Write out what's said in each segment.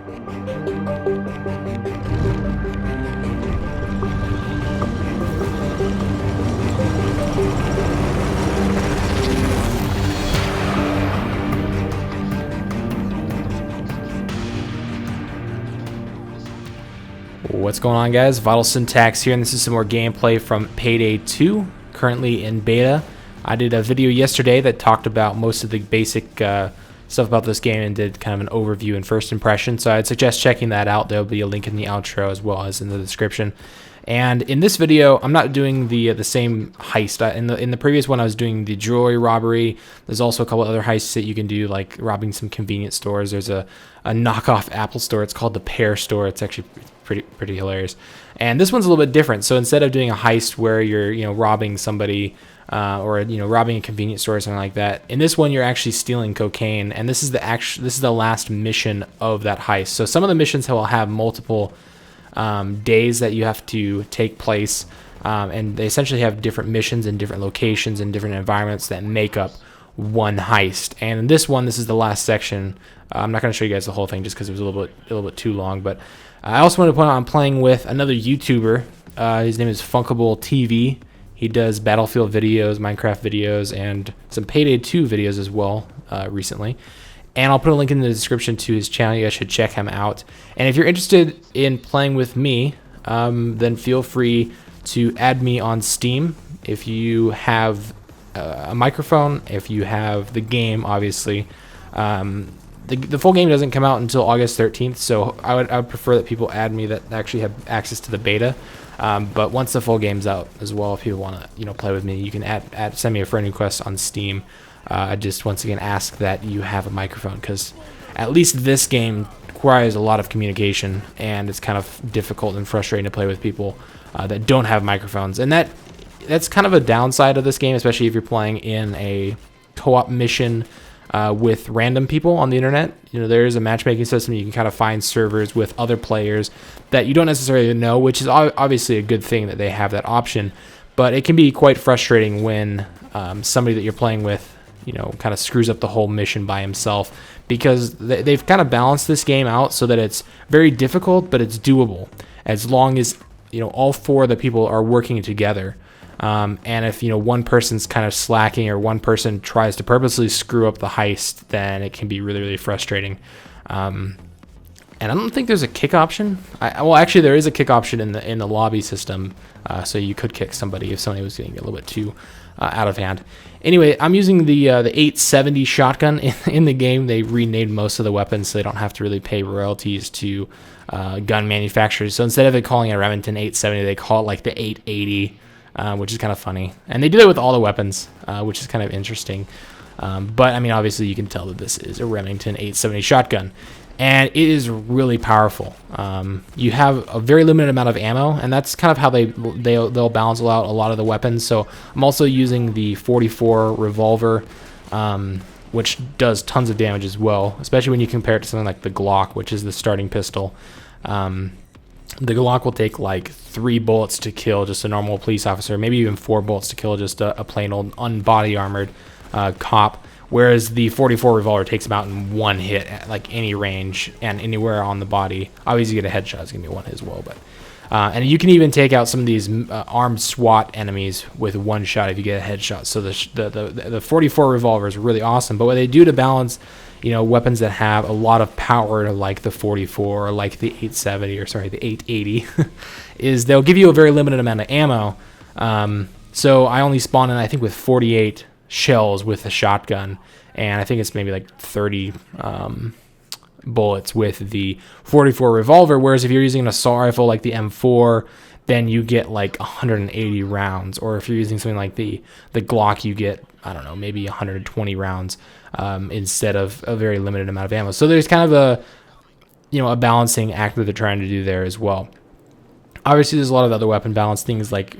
What's going on, guys? VitalSyntax here, and this is some more gameplay from PayDay 2, currently in beta. I did a video yesterday that talked about most of the basic stuff about this game and did kind of an overview and first impression, so I'd suggest checking that out. There'll be a link in the outro as well as in the description. And in this video, I'm not doing the same heist. In the previous one, I was doing the jewelry robbery. There's also a couple other heists that you can do, like robbing some convenience stores. There's a knockoff Apple store. It's called the Pear Store. It's actually pretty hilarious. And this one's a little bit different. So instead of doing a heist where you're robbing somebody or robbing a convenience store or something like that, in this one you're actually stealing cocaine. And this is the last mission of that heist. So some of the missions will have multiple days that you have to take place, and they essentially have different missions in different locations and different environments that make up one heist. And in this one, this is the last section. I'm not going to show you guys the whole thing just because it was a little bit too long, but I also want to point out I'm playing with another YouTuber. His name is Funkable TV. He does Battlefield videos, Minecraft videos, and some Payday 2 videos as well recently. And I'll put a link in the description to his channel. You guys should check him out. And if you're interested in playing with me, then feel free to add me on Steam. If you have a microphone, if you have the game, obviously. The full game doesn't come out until August 13th, so I would prefer that people add me that actually have access to the beta. But once the full game's out as well, if people want to play with me, you can send me a friend request on Steam. I just once again ask that you have a microphone, because at least this game requires a lot of communication, and it's kind of difficult and frustrating to play with people that don't have microphones. And that's kind of a downside of this game, especially if you're playing in a co-op mission with random people on the internet. There is a matchmaking system. You can kind of find servers with other players that you don't necessarily know, which is obviously a good thing that they have that option. But it can be quite frustrating when somebody that you're playing with kind of screws up the whole mission by himself, because they've kind of balanced this game out so that it's very difficult, but it's doable as long as all four of the people are working together. And if one person's kind of slacking, or one person tries to purposely screw up the heist, then it can be really frustrating. And I don't think there's a kick option. Well, actually, there is a kick option in the lobby system, so you could kick somebody if somebody was getting a little bit too out of hand. Anyway, I'm using the 870 shotgun in the game. They renamed most of the weapons, so they don't have to really pay royalties to gun manufacturers. So instead of it calling it a Remington 870, they call it like the 880, which is kind of funny. And they do that with all the weapons, which is kind of interesting. But I mean, obviously, you can tell that this is a Remington 870 shotgun. And it is really powerful. You have a very limited amount of ammo, and that's kind of how they'll balance out a lot of the weapons. So I'm also using the 44 revolver, which does tons of damage as well, especially when you compare it to something like the Glock, which is the starting pistol. The Glock will take like 3 bullets to kill just a normal police officer, maybe even 4 bullets to kill just a plain old unbody armored cop. Whereas the 44 revolver takes them out in one hit at like any range and anywhere on the body. Obviously, you get a headshot, it's gonna be one hit as well. But and you can even take out some of these armed SWAT enemies with one shot if you get a headshot. So the 44 revolver is really awesome. But what they do to balance, weapons that have a lot of power, like the 44 or like the 870 or sorry, the 880, is they'll give you a very limited amount of ammo. So I only spawn in, I think, with 48 shells with a shotgun, and I think it's maybe like 30 bullets with the 44 revolver, whereas if you're using an assault rifle like the M4, then you get like 180 rounds, or if you're using something like the Glock, you get, I don't know, maybe 120 rounds instead of a very limited amount of ammo. So there's kind of a balancing act that they're trying to do there as well. Obviously, there's a lot of other weapon balance things, like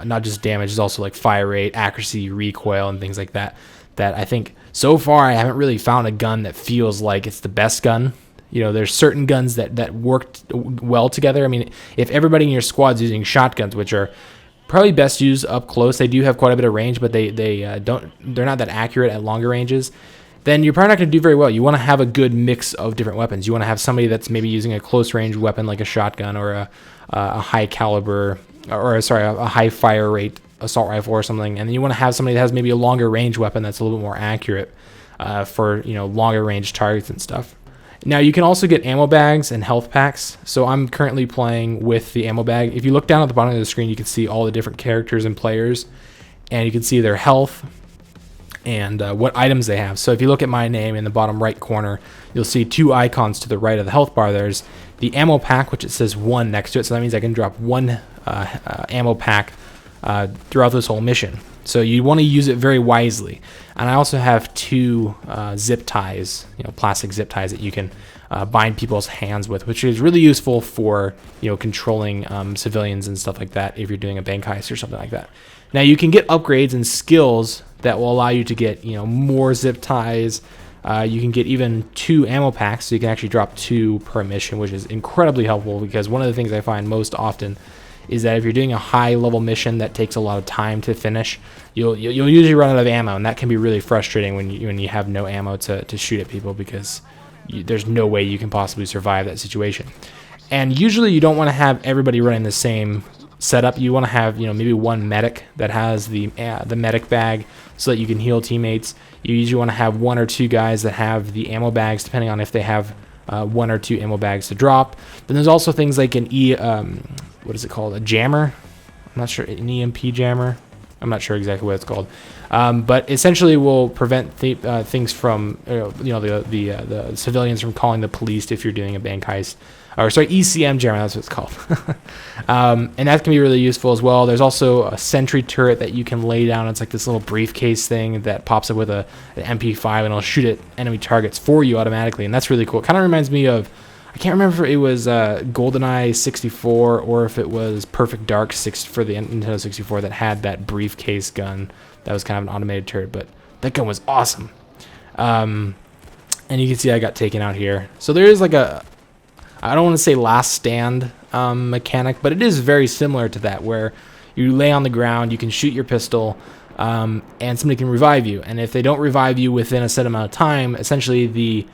not just damage, it's also like fire rate, accuracy, recoil, and things like that. That I think so far I haven't really found a gun that feels like it's the best gun. There's certain guns that worked well together. I mean, if everybody in your squad's using shotguns, which are probably best used up close, they do have quite a bit of range, but they're not that accurate at longer ranges. then you're probably not going to do very well. You want to have a good mix of different weapons. You want to have somebody that's maybe using a close range weapon like a shotgun or a high caliber, or sorry, a high fire rate assault rifle or something. And then you want to have somebody that has maybe a longer range weapon that's a little bit more accurate for, you know, longer range targets and stuff. Now you can also get ammo bags and health packs. So I'm currently playing with the ammo bag. If you look down at the bottom of the screen, you can see all the different characters and players, and you can see their health and what items they have. So if you look at my name in the bottom right corner, you'll see 2 icons to the right of the health bar. There's the ammo pack, which it says 1 next to it. So that means I can drop 1 ammo pack throughout this whole mission. So you want to use it very wisely. And I also have 2 zip ties, you know, plastic zip ties that you can bind people's hands with, which is really useful for, you know, controlling civilians and stuff like that if you're doing a bank heist or something like that. Now you can get upgrades and skills that will allow you to get, you know, more zip ties. You can get even 2 ammo packs, so you can actually drop 2 per mission, which is incredibly helpful, because one of the things I find most often is that if you're doing a high level mission that takes a lot of time to finish, you'll usually run out of ammo, and that can be really frustrating when you have no ammo to shoot at people, because there's no way you can possibly survive that situation. And usually you don't want to have everybody running the same setup. You want to have, you know, maybe 1 medic that has the medic bag so that you can heal teammates. You usually want to have 1 or 2 guys that have the ammo bags, depending on if they have 1 or 2 ammo bags to drop. Then there's also things like an what is it called? A jammer? I'm not sure. An EMP jammer? I'm not sure exactly what it's called. But essentially will prevent things from, you know, the civilians from calling the police if you're doing a bank heist. Or sorry, ECM jammer, that's what it's called. And that can be really useful as well. There's also a sentry turret that you can lay down. It's like this little briefcase thing that pops up with an MP5, and it'll shoot at enemy targets for you automatically. And that's really cool. It kind of reminds me of, I can't remember if it was GoldenEye 64 or if it was Perfect Dark 6 for the Nintendo 64 that had that briefcase gun that was kind of an automated turret, but that gun was awesome. And you can see I got taken out here. So there is like a, I don't want to say last stand mechanic, but it is very similar to that, where you lay on the ground, you can shoot your pistol, and somebody can revive you. And if they don't revive you within a set amount of time, essentially the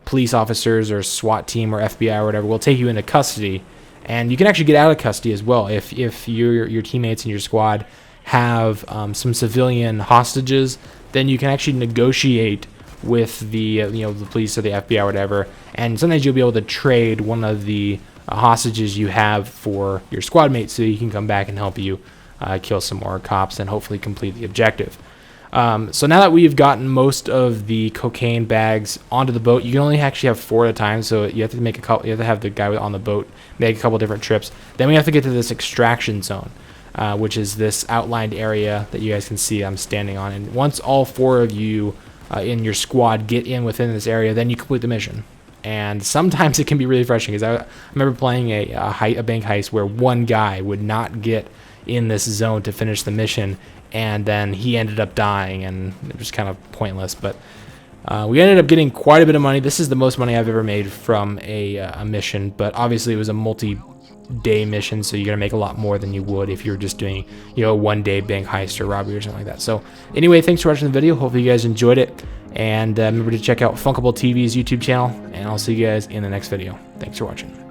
police officers or SWAT team or FBI or whatever will take you into custody, and you can actually get out of custody as well if your teammates and your squad have some civilian hostages. Then you can actually negotiate with the you know, the police or the FBI or whatever, and sometimes you'll be able to trade one of the hostages you have for your squad mates, so you can come back and help you kill some more cops and hopefully complete the objective. So now that we've gotten most of the cocaine bags onto the boat, you can only actually have 4 at a time. So you have to make a couple. You have to have the guy on the boat make a couple different trips. Then we have to get to this extraction zone, which is this outlined area that you guys can see I'm standing on. And once all 4 of you in your squad get in within this area, then you complete the mission. And sometimes it can be really frustrating, because I remember playing a bank heist where 1 guy would not get in this zone to finish the mission, and then he ended up dying, and it was kind of pointless. But we ended up getting quite a bit of money. This is the most money I've ever made from a mission, but obviously it was a multi-day mission, so you're gonna make a lot more than you would if you were just doing, you know, a 1-day bank heist or robbery or something like that. So anyway, thanks for watching the video. Hopefully you guys enjoyed it, and remember to check out Funkable TV's YouTube channel, and I'll see you guys in the next video. Thanks for watching.